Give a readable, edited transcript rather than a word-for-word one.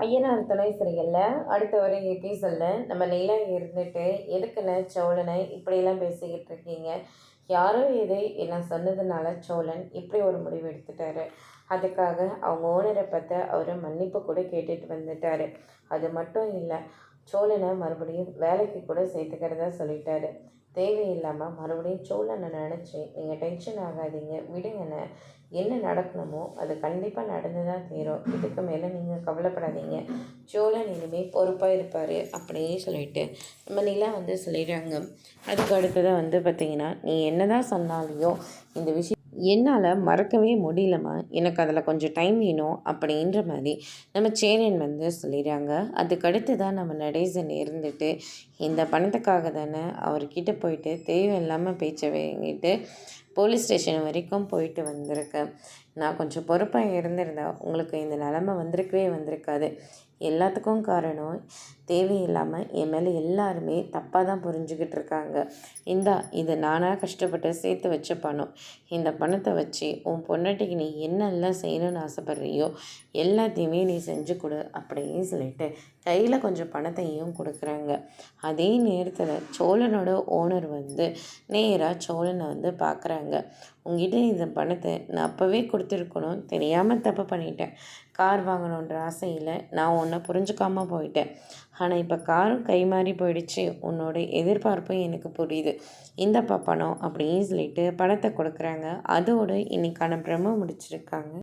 ஐயனார் துணை சரியில்லை. அடுத்த ஒரு எபிசோடில் நம்ம லீலா இருந்துட்டு எதுக்குன்னு சோழனை இப்படியெல்லாம் பேசிக்கிட்டு இருக்கீங்க. யாரோ இது என்ன சொன்னதுனால சோழன் இப்படி ஒரு முடிவு எடுத்துட்டாரு. அதுக்காக அவங்க ஓனரை பார்த்து அவர் மன்னிப்பு கூட கேட்டுட்டு வந்துட்டார். அது மட்டும் இல்லை, சோழனை மறுபடியும் வேலைக்கு கூட சேர்த்துக்கிறதா சொல்லிட்டாரு. தேவையில்லாமல் மறுபடியும் சோழனை நினச்சி நீங்கள் டென்ஷன் ஆகாதீங்க, விடுங்கன்னு. என்ன நடக்கணுமோ அது கண்டிப்பாக நடந்து தான் தீரும். இதுக்கு மேலே நீங்கள் கவலைப்படாதீங்க, சோழன் இனிமேல் பொறுப்பாக இருப்பார் அப்படியே சொல்லிட்டு நம்ம நிலா சொல்லிடுறாங்க. அதுக்கு அடுத்ததாக பார்த்திங்கன்னா, நீ என்ன தான் சொன்னாலையோ இந்த விஷயம் என்னால் மறக்கவே முடியலம்மா, எனக்கு அதில் கொஞ்சம் டைம் வேணும் அப்படின்ற மாதிரி நம்ம சேரன் சொல்லிடுறாங்க. அதுக்கடுத்து தான் நம்ம நடேசன் இருந்துட்டு இந்த பணத்துக்காக தானே அவர்கிட்ட போயிட்டு தேவையில்லாமல் பேச்சை வாங்கிட்டு போலீஸ் ஸ்டேஷன் வரைக்கும் போயிட்டு வந்திருக்கேன். நான் கொஞ்சம் பொறுப்பாக இருந்திருந்தா உங்களுக்கு இந்த நிலமை வந்திருக்காது. எல்லாத்துக்கும் காரணம் தேவையில்லாமல் என் மேலே எல்லாருமே தப்பாக தான் புரிஞ்சுக்கிட்டு இருக்காங்க. இது நானாக கஷ்டப்பட்டு சேர்த்து வச்ச பணம். இந்த பணத்தை வச்சு உன் பொண்டாட்டிக்கு நீ என்னெல்லாம் செய்யணும்னு ஆசைப்பட்றியோ எல்லாத்தையுமே நீ செஞ்சு கொடு அப்படின்னு சொல்லிட்டு கையில் கொஞ்சம் பணத்தையும் கொடுக்குறாங்க. அதே நேரத்தில் சோழனோட ஓனர் நேராக சோழனை பார்க்குறாங்க. உங்ககிட்ட இந்த பணத்தை நான் அப்போவே கொடுத்துருக்கணும், தெரியாமல் தப்பு பண்ணிட்டேன். கார் வாங்கணுன்ற ஆசையில் நான் உன்னை புரிஞ்சுக்காமல் போயிட்டேன். ஆனால் இப்போ காரும் கை மாறி போயிடுச்சு. உன்னோட எதிர்பார்ப்பும் எனக்கு புரியுது. இந்த பணம் அப்படின்னு சொல்லிட்டு பணத்தை கொடுக்குறாங்க. அதோடு இன்றைக்கான பிரம்ம முடிச்சிருக்காங்க.